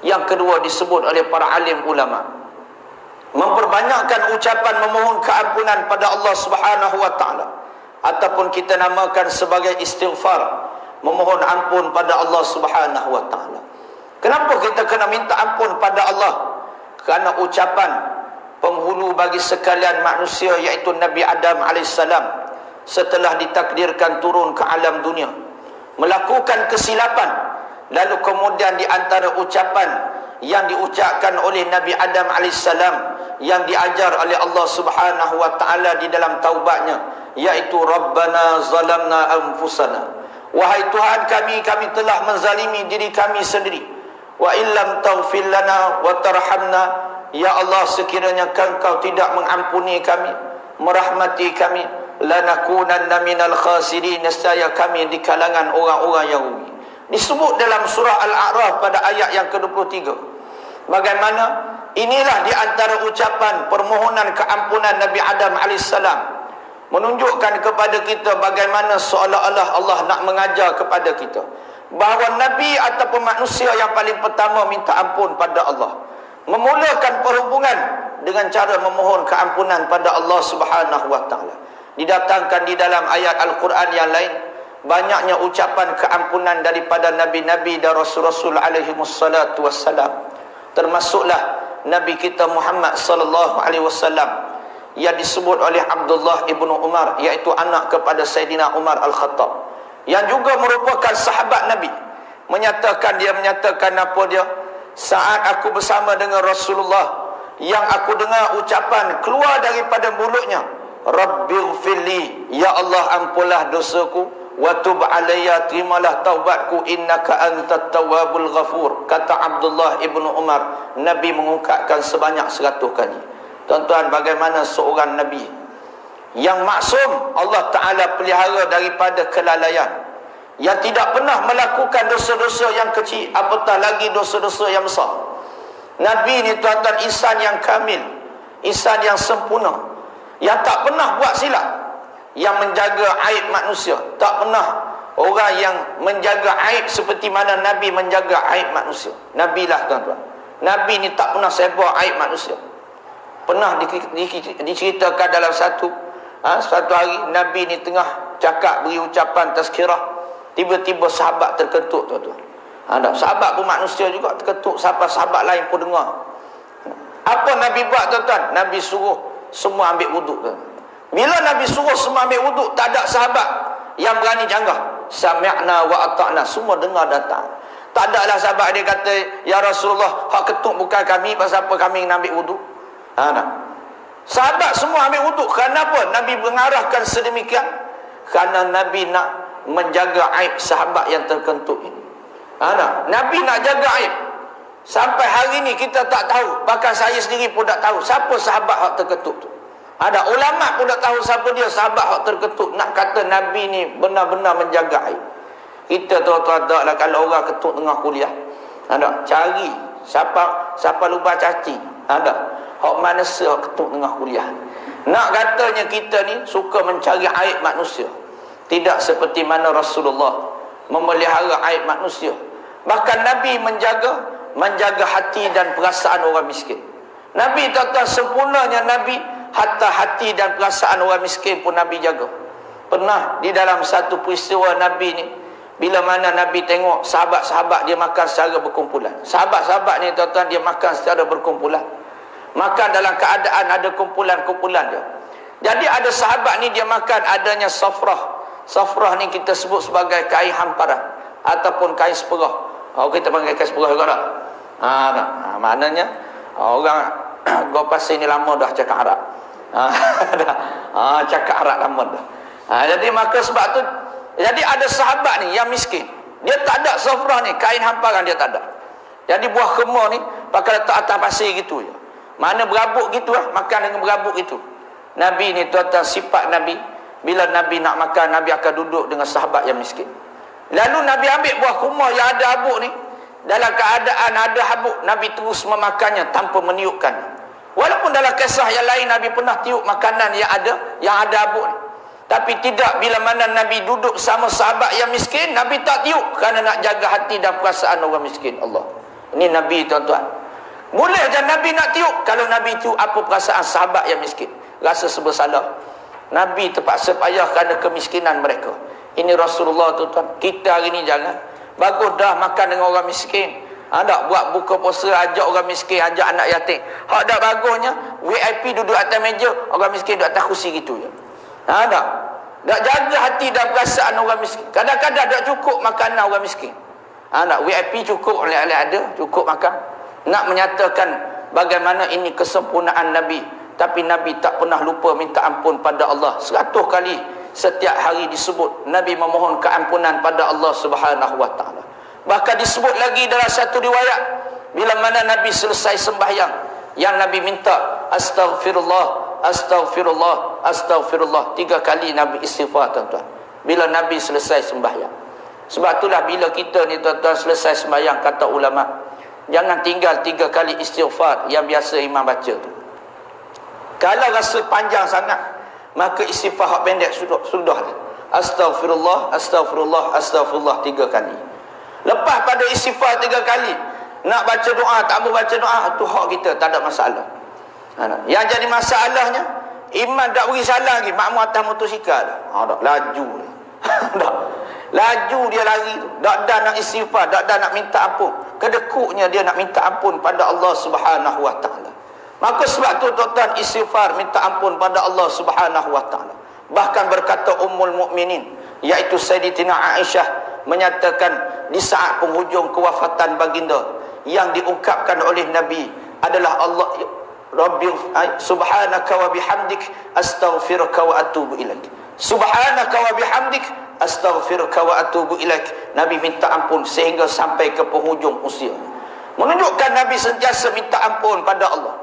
Yang kedua disebut oleh para alim ulama, memperbanyakkan ucapan memohon keampunan pada Allah Subhanahu wa taala, ataupun kita namakan sebagai istighfar, memohon ampun pada Allah Subhanahu wa taala. Kenapa kita kena minta ampun pada Allah? Kerana ucapan penghulu bagi sekalian manusia, iaitu Nabi Adam alaihissalam, setelah ditakdirkan turun ke alam dunia, melakukan kesilapan, lalu kemudian di antara ucapan yang diucapkan oleh Nabi Adam alaihissalam, yang diajar oleh Allah Subhanahu wa taala di dalam taubatnya, iaitu Rabbana zalamna anfusana, wahai Tuhan kami telah menzalimi diri kami sendiri, wa illam taghfir lana wa tarhamna, ya Allah sekiranya Engkau tidak mengampuni kami, merahmati kami, lanakunanna minal khasirin, nescaya kami di kalangan orang-orang yang rugi. Disebut dalam surah Al-A'raf pada ayat yang ke-23. Bagaimana inilah di antara ucapan permohonan keampunan Nabi Adam alaihissalam, menunjukkan kepada kita bagaimana seolah-olah Allah nak mengajar kepada kita bahawa Nabi ataupun manusia yang paling pertama minta ampun pada Allah, memulakan perhubungan dengan cara memohon keampunan pada Allah Subhanahu wa taala. Didatangkan di dalam ayat Al-Quran yang lain banyaknya ucapan keampunan daripada nabi-nabi dan rasul-rasul alaihi wassalatu wassalam, termasuklah Nabi kita Muhammad sallallahu alaihi wasallam yang disebut oleh Abdullah ibnu Umar, iaitu anak kepada Sayyidina Umar Al-Khattab, yang juga merupakan sahabat Nabi, menyatakan apa dia, saat aku bersama dengan Rasulullah, yang aku dengar ucapan keluar daripada mulutnya, Rabbighfirli, ya Allah ampunlah dosaku, wa tub alayya, terimalah taubatku, innaka antat tawwabul ghafur. Kata Abdullah ibnu Umar, Nabi mengungkapkan sebanyak 100 kali. Tuan-tuan, bagaimana seorang Nabi yang maksum, Allah Ta'ala pelihara daripada kelalaian, yang tidak pernah melakukan dosa-dosa yang kecil, apatah lagi dosa-dosa yang besar. Nabi ni tuan-tuan insan yang kamil, insan yang sempurna, yang tak pernah buat silap, yang menjaga aib manusia. Tak pernah orang yang menjaga aib seperti mana Nabi menjaga aib manusia. Nabi lah tuan-tuan. Nabi ni tak pernah sebar aib manusia. Pernah diceritakan dalam satu hari Nabi ni tengah cakap, beri ucapan tazkirah, tiba-tiba sahabat terketuk tuan-tuan. Sahabat pun manusia juga terketuk, sahabat lain pun dengar. Apa Nabi buat tuan-tuan? Nabi suruh semua ambil wuduk tuan. Bila Nabi suruh semua ambil wuduk, tak ada sahabat yang berani janggah. Sami'na wa ata'na, semua dengar datang. Tak adalah sahabat dia kata, ya Rasulullah, hak ketuk bukan kami, pasal apa kami nak ambil wuduk? Sahabat semua ambil wuduk. Kenapa Nabi mengarahkan sedemikian? Kerana Nabi nak menjaga aib sahabat yang terkentut ini. Nabi nak jaga aib. Sampai hari ni kita tak tahu, bahkan saya sendiri pun tak tahu siapa sahabat hak terkentut tu. Ada ulama pun tak tahu siapa dia sahabat hak terketut. Nak kata Nabi ni benar-benar menjaga aib. Kita tahu-tahu tak lah, kalau orang ketut tengah kuliah, cari siapa lupa caci, hak manusia ketut tengah kuliah. Nak katanya kita ni suka mencari aib manusia, tidak seperti mana Rasulullah memelihara aib manusia. Bahkan Nabi menjaga hati dan perasaan orang miskin. Nabi tahu sempurnanya Nabi, hatta hati dan perasaan orang miskin pun Nabi jaga. Pernah di dalam satu peristiwa Nabi ni, bila mana Nabi tengok sahabat-sahabat dia makan secara berkumpulan. Sahabat-sahabat ni tuan-tuan, dia makan secara berkumpulan, makan dalam keadaan ada kumpulan-kumpulan dia. Jadi ada sahabat ni dia makan adanya safrah. Safrah ni kita sebut sebagai kain hamparan ataupun kain seperah. Kita panggil kain seperah juga tak? Maknanya orang gua pasal ni lama dah cakap Arab. Cakap Arab lama dah. Jadi maka sebab tu, jadi ada sahabat ni yang miskin, dia tak ada safrah ni, kain hamparan dia tak ada. Jadi buah kemar ni pakai letak atas pasir gitu je. Mana berabuk gitu lah, makan dengan berabuk gitu. Nabi ni tuan-tuan, sifat Nabi, bila Nabi nak makan, Nabi akan duduk dengan sahabat yang miskin. Lalu Nabi ambil buah kurma yang ada habuk ni, dalam keadaan ada habuk, Nabi terus memakannya tanpa meniupkannya. Walaupun dalam kisah yang lain Nabi pernah tiup makanan yang ada habuk ni, tapi tidak bila mana Nabi duduk sama sahabat yang miskin, Nabi tak tiup, kerana nak jaga hati dan perasaan orang miskin. Allah. Ini Nabi, tuan-tuan. Boleh je Nabi nak tiup. Kalau Nabi tiup, apa perasaan sahabat yang miskin? Rasa bersalah. Nabi terpaksa payah kerana kemiskinan mereka. Ini Rasulullah, tuan-tuan. Kita hari ni jangan. Bagus dah makan dengan orang miskin. Tak buat buka puasa, ajak orang miskin, ajak anak yatim. Hak dah bagusnya, VIP duduk atas meja, orang miskin duduk atas kursi gitu je. Tak. Tak jaga hati dan perasaan orang miskin. Kadang-kadang tak cukup makanan orang miskin. Tak, VIP cukup, oleh-oleh ada, cukup makan. Nak menyatakan bagaimana ini kesempurnaan Nabi. Tapi Nabi tak pernah lupa minta ampun pada Allah. 100 kali setiap hari disebut Nabi memohon keampunan pada Allah Subhanahu wa taala. Bahkan disebut lagi dalam satu riwayat, bila mana Nabi selesai sembahyang, yang Nabi minta astaghfirullah, astaghfirullah, astaghfirullah. 3 kali Nabi istighfar, tuan-tuan, bila Nabi selesai sembahyang. Sebab itulah bila kita ni, tuan-tuan, selesai sembahyang, kata ulama, jangan tinggal 3 kali istighfar yang biasa imam baca tu. Kalau rasa panjang sangat, maka istighfar hak pendek sudah. Astaghfirullah, astaghfirullah, astaghfirullah 3 kali. Lepas pada istighfar 3 kali, nak baca doa, tak mau baca doa, tu hak kita, tak ada masalah. Yang jadi masalahnya, imam tak beri salah lagi, makmum atas motosikal. Tak, laju. Tak. Laju dia lari tu. Tak ada nak istighfar, tak ada nak minta ampun. Kedekutnya dia nak minta ampun pada Allah Subhanahu wa taala. Maka sebab tu, tuan-tuan, istighfar, minta ampun pada Allah Subhanahu wa taala. Bahkan berkata Ummul Mukminin, iaitu Sayyidatina Aisyah, menyatakan di saat penghujung kewafatan baginda, yang diungkapkan oleh Nabi adalah Allah, Rabbi subhanaka wa bihamdik astaghfiruka wa atubu ilaik. Subhanaka wa bihamdik astaghfiruka wa atubu ilaik. Nabi minta ampun sehingga sampai ke penghujung usia. Menunjukkan Nabi sentiasa minta ampun pada Allah.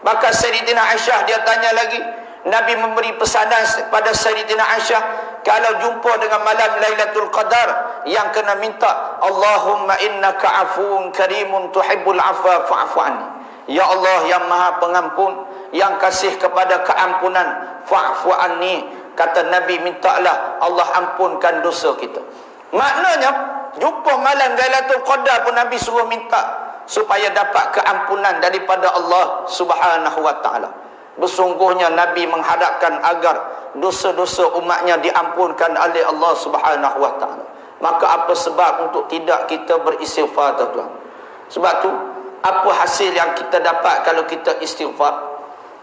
Bahkan Sayyidatina Aisyah, dia tanya lagi, Nabi memberi pesanan kepada Sayyidatina Aisyah, kalau jumpa dengan malam Lailatul Qadar, yang kena minta, Allahumma innaka afuun karimun tuhibbul afwa fa'fu anni. Ya Allah yang maha pengampun, yang kasih kepada keampunan, fa'fu anni. Kata Nabi, mintalah Allah ampunkan dosa kita. Maknanya, jumpa malam Lailatul Qadar pun Nabi suruh minta, supaya dapat keampunan daripada Allah Subhanahu wa taala. Bersungguhnya Nabi mengharapkan agar dosa-dosa umatnya diampunkan oleh Allah Subhanahu wa taala. Maka apa sebab untuk tidak kita beristighfar, tuan-tuan? Sebab tu, apa hasil yang kita dapat kalau kita istighfar?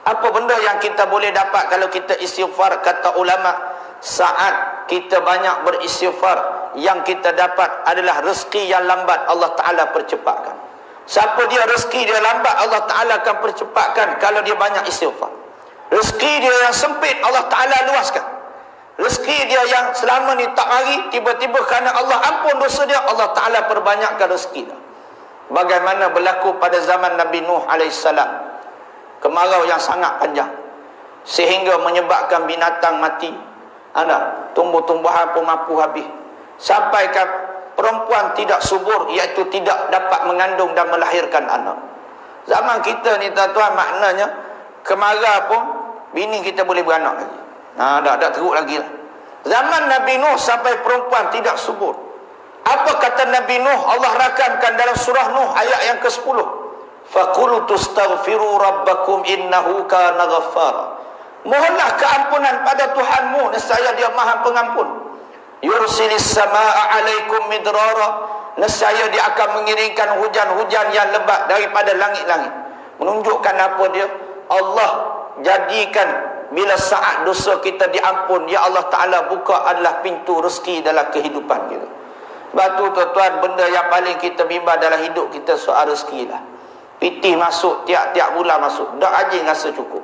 Apa benda yang kita boleh dapat kalau kita istighfar? Kata ulama, saat kita banyak beristighfar, yang kita dapat adalah rezeki yang lambat Allah Ta'ala percepatkan. Siapa dia rezeki dia lambat, Allah Ta'ala akan percepatkan kalau dia banyak istighfar. Rezeki dia yang sempit, Allah Ta'ala luaskan. Rezeki dia yang selama ni tak mari, tiba-tiba kerana Allah ampun dosa dia, Allah Ta'ala perbanyakkan rezeki dia. Bagaimana berlaku pada zaman Nabi Nuh AS, kemarau yang sangat panjang, sehingga menyebabkan binatang mati, tumbuh-tumbuhan pun mampu habis, sampai ke perempuan tidak subur, iaitu tidak dapat mengandung dan melahirkan anak. Zaman kita ni, tuan-tuan, maknanya kemarau pun bini kita boleh beranak lagi. Tak teruk lagi lah. Zaman Nabi Nuh sampai perempuan tidak subur. Apa kata Nabi Nuh? Allah rakamkan dalam surah Nuh ayat yang ke-10. Faqultu astaghfiru rabbakum innahu kana ghaffara. Mohonlah keampunan pada Tuhanmu, nescaya dia maha pengampun. Yursilis samaa alaikum midrara, nescaya dia akan mengirimkan hujan-hujan yang lebat daripada langit-langit. Menunjukkan apa dia? Allah jadikan bila saat dosa kita diampun, ya Allah Ta'ala buka adalah pintu rezeki dalam kehidupan kita. Sebab tu, tuan-tuan, benda yang paling kita bimbang dalam hidup kita soal rezeki lah. Pitih masuk tiap-tiap bulan masuk, dak anjing rasa cukup.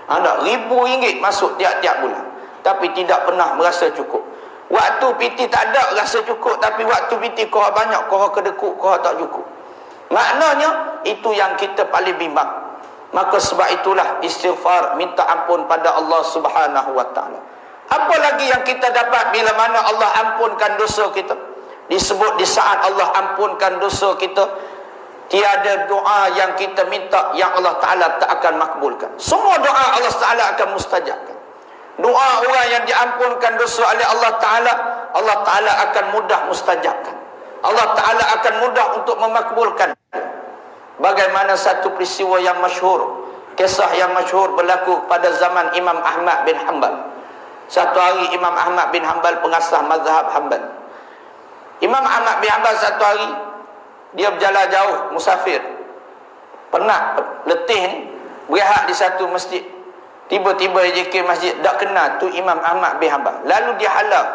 Ada RM1,000 masuk tiap-tiap bulan, tapi tidak pernah merasa cukup. Waktu piti tak ada rasa cukup, tapi waktu piti kau banyak, kau kedekut, kau tak cukup. Maknanya itu yang kita paling bimbang. Maka sebab itulah istighfar, minta ampun pada Allah Subhanahu wa taala. Apa lagi yang kita dapat bila mana Allah ampunkan dosa kita? Disebut di saat Allah ampunkan dosa kita, tiada doa yang kita minta yang Allah Ta'ala tak akan makbulkan. Semua doa Allah Ta'ala akan mustajabkan. Doa orang yang diampunkan dosa oleh Allah Ta'ala, Allah Ta'ala akan mudah mustajabkan. Allah Ta'ala akan mudah untuk memakbulkan. Bagaimana satu peristiwa yang masyhur, kisah yang masyhur berlaku pada zaman Imam Ahmad bin Hanbal. Satu hari Imam Ahmad bin Hanbal pengasas mazhab Hanbal. Imam Ahmad bin Hanbal satu hari dia berjalan jauh, musafir, penat, letih ni, berehat di satu masjid. Tiba-tiba dia ke masjid, tak kenal tu Imam Ahmad bin Hanbal. Lalu dia halau,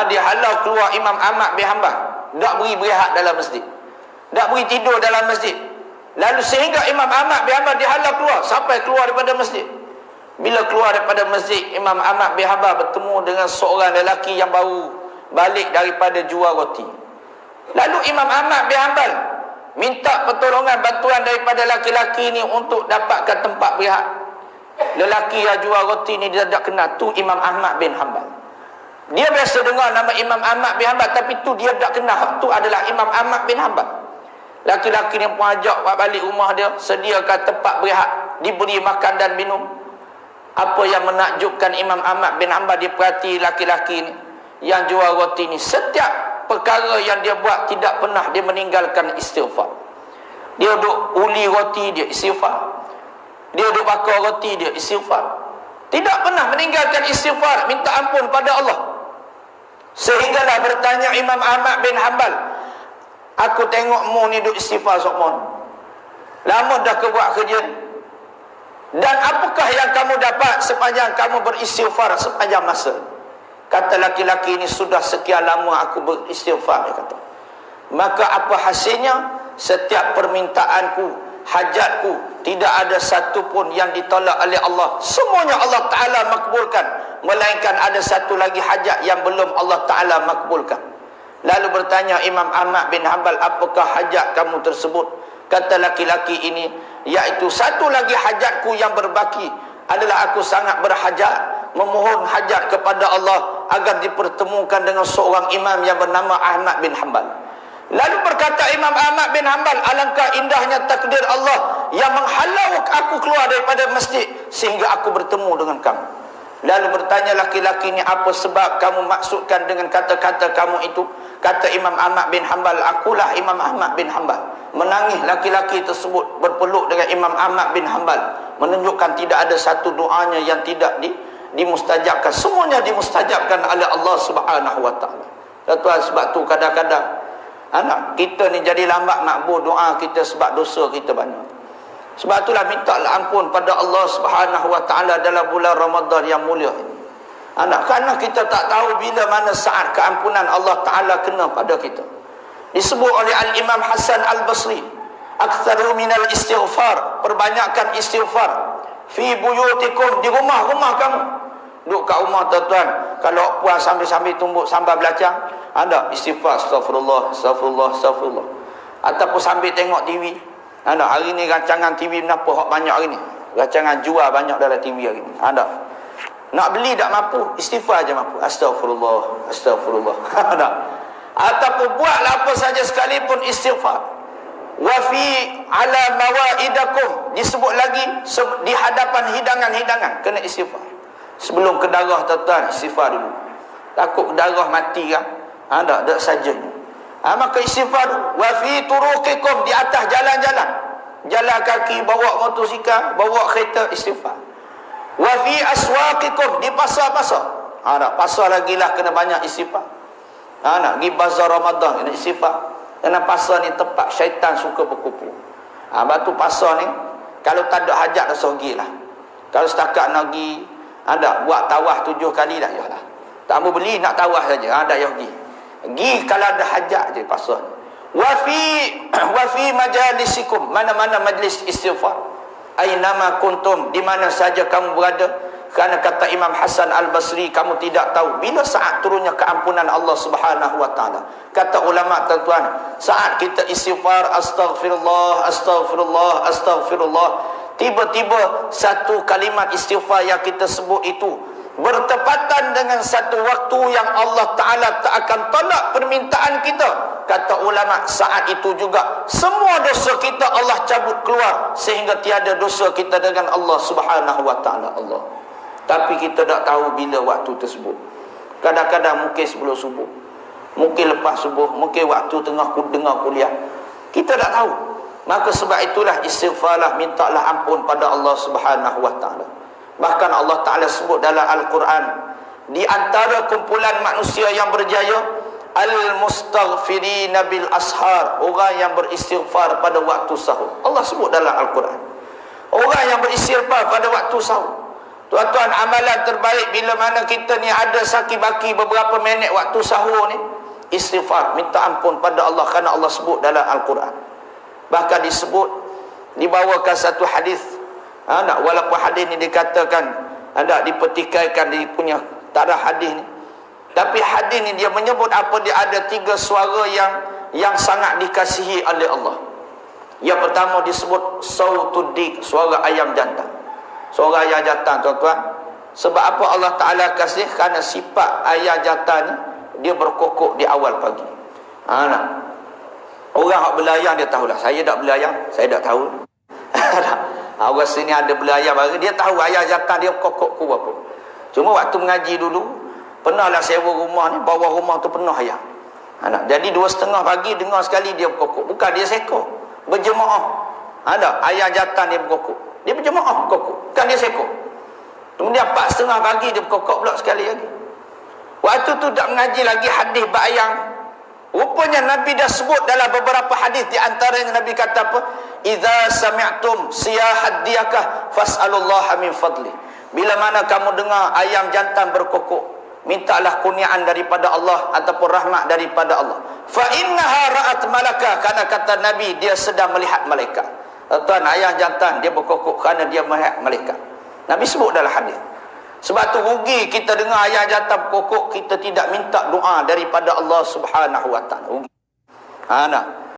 dia halau keluar Imam Ahmad bin Hanbal, tak beri berehat dalam masjid, tak beri tidur dalam masjid. Lalu sehingga Imam Ahmad bin Hanbal dihalau keluar, sampai keluar daripada masjid. Bila keluar daripada masjid, Imam Ahmad bin Hanbal bertemu dengan seorang lelaki yang baru balik daripada jual roti. Lalu Imam Ahmad bin Hanbal minta pertolongan, bantuan daripada laki-laki ni untuk dapatkan tempat berehat. Lelaki yang jual roti ni dia tak kenal, tu Imam Ahmad bin Hanbal. Dia biasa dengar nama Imam Ahmad bin Hanbal, tapi tu dia tak kenal, tu adalah Imam Ahmad bin Hanbal. Laki-laki ni pun ajak balik rumah dia, sediakan tempat berehat, diberi makan dan minum. Apa yang menakjubkan Imam Ahmad bin Hanbal, dia perhati laki-laki ni yang jual roti ni, setiap perkara yang dia buat tidak pernah dia meninggalkan istighfar. Dia duduk uli roti, dia istighfar. Dia duduk bakar roti, dia istighfar. Tidak pernah meninggalkan istighfar, minta ampun pada Allah. Sehinggalah bertanya Imam Ahmad bin Hanbal, aku tengok mu ni duk istighfar sokmon, lama dah kau buat kerja ni, dan apakah yang kamu dapat sepanjang kamu beristighfar sepanjang masa? Kata laki-laki ini, sudah sekian lama aku beristighfar, dia kata. Maka apa hasilnya? Setiap permintaanku, hajatku, tidak ada satu pun yang ditolak oleh Allah. Semuanya Allah Ta'ala makbulkan, melainkan ada satu lagi hajat yang belum Allah Ta'ala makbulkan. Lalu bertanya Imam Ahmad bin Hanbal, apakah hajat kamu tersebut? Kata laki-laki ini, iaitu satu lagi hajatku yang berbaki adalah aku sangat berhajat, memohon hajat kepada Allah agar dipertemukan dengan seorang imam yang bernama Ahmad bin Hanbal. Lalu berkata Imam Ahmad bin Hanbal, alangkah indahnya takdir Allah yang menghalau aku keluar daripada masjid sehingga aku bertemu dengan kamu. Lalu bertanya laki-laki ini, apa sebab kamu maksudkan dengan kata-kata kamu itu? Kata Imam Ahmad bin Hanbal, akulah Imam Ahmad bin Hanbal. Menangis laki-laki tersebut, berpeluk dengan Imam Ahmad bin Hanbal, menunjukkan tidak ada satu doanya yang tidak dimustajabkan. Semuanya dimustajabkan oleh Allah Subhanahu wa taala. Tuan, sebab tu kadang-kadang anak kita ni jadi lambat makbul doa kita sebab dosa kita banyak. Sebab itulah mintalah ampun pada Allah Subhanahu wa taala dalam bulan Ramadan yang mulia ini. Kerana kita tak tahu bila mana saat keampunan Allah Taala kena pada kita. Disebut oleh Al-Imam Hasan Al-Basri, aktsaru minal istighfar, perbanyakkan istighfar fi buyutikum, di rumah-rumah kamu. Duduk kat rumah tuan-tuan, kalau puas sambil-sambil tumbuk sambal belacang, ada istighfar, astagfirullah, astagfirullah, astagfirullah. Ataupun sambil tengok TV. Hari ni rancangan TV kenapa hak banyak hari ni? Rancangan jual banyak dalam TV hari ni. Nak beli tak mampu, istighfar aja mampu. Astagfirullah, astagfirullah. Ataupun buatlah apa saja sekalipun istighfar. Wa fi ala mawaidakum, disebut lagi di hadapan hidangan-hidangan kena istighfar. Sebelum ke darah tuan-tuan, istighfar dulu. Takut darah mati kan? Tak sajanya. Maka istighfar. Wa fi turuqikum, di atas jalan-jalan, jalan kaki, bawa motosikal, bawa kereta, istighfar. Wa fi aswaqikum, di pasar-pasar. Pasar lagi lah kena banyak istighfar. Nak pergi bazar Ramadan kena istighfar. Kerana pasar ni tempat syaitan suka berkumpul. Batu pasar ni kalau tak ada hajat dah pergilah. Kalau setakat nak pergi buat tawaf 7 kali dah yalah. Tak mau beli, nak tawaf saja. Dah ya pergi. Pergi kalau ada hajat je pasar ni. Wa fi majalisikum, mana-mana majlis istighfar. Ainama kuntum, di mana saja kamu berada. Kerana kata Imam Hasan Al-Basri, kamu tidak tahu bila saat turunnya keampunan Allah Subhanahu wa taala. Kata ulama tuan-tuan, saat kita istighfar, astaghfirullah, astaghfirullah, astaghfirullah, tiba-tiba satu kalimat istighfar yang kita sebut itu bertepatan dengan satu waktu yang Allah Ta'ala tak akan tolak permintaan kita. Kata ulama, saat itu juga semua dosa kita Allah cabut keluar, sehingga tiada dosa kita dengan Allah Subhanahu wa Ta'ala. Allah. Tapi kita tak tahu bila waktu tersebut. Kadang-kadang mungkin sebelum subuh, mungkin lepas subuh, mungkin waktu tengah dengar kuliah. Kita tak tahu. Maka sebab itulah istighfarlah, mintalah ampun pada Allah Subhanahu wa taala. Bahkan Allah Taala sebut dalam Al-Quran, di antara kumpulan manusia yang berjaya, al-mustaghfirina bil ashar, orang yang beristighfar pada waktu sahur. Allah sebut dalam Al-Quran, orang yang beristighfar pada waktu sahur. Tuan-tuan, amalan terbaik bila mana kita ni ada saki baki beberapa minit waktu sahur ni, istighfar, minta ampun pada Allah, kerana Allah sebut dalam Al-Quran. Bahkan disebut, dibawakan satu hadis, walaupun hadis ni dikatakan dipertikaikan di punya tarikh hadis ni, tapi hadis ni dia menyebut apa, dia ada 3 suara yang sangat dikasihi oleh Allah. Yang pertama disebut sautud dik, suara ayam jantan. Suara ayam jantan, tuan-tuan, sebab apa Allah Ta'ala kasih? Kerana sifat ayam jantan ni, dia berkokok di awal pagi. Orang yang belayang dia tahulah. Saya tak belayang, saya tak tahu. Orang sini ada belayang baru, dia tahu ayam jantan dia kokok ku apa. Cuma waktu mengaji dulu, pernahlah sewa rumah ni, bawah rumah tu penuh ayam. Jadi 2:30 pagi dengar sekali dia berkokok. Bukan dia sekor, berjemaah. Ayam jantan dia berkokok, dia berjemaah berkokok, bukan dia sekor. Kemudian 4:30 pagi dia berkokok pula sekali lagi. Waktu tu tak mengaji lagi hadis bab ayam. Rupanya Nabi dah sebut dalam beberapa hadis, di antaranya Nabi kata apa? Idza sami'tum siyahat diyakah fas'alullaha min fadli. Bila mana kamu dengar ayam jantan berkokok, mintalah kurniaan daripada Allah ataupun rahmat daripada Allah. Fa innaha ra'at malaka, karena kata Nabi dia sedang melihat malaikat. Tuan, ayam jantan dia berkokok kerana dia melihat malaikat. Nabi sebut dalam hadis. Sebab tu rugi kita dengar ayam jantan berkokok, kita tidak minta doa daripada Allah Subhanahu wa taala. Rugi.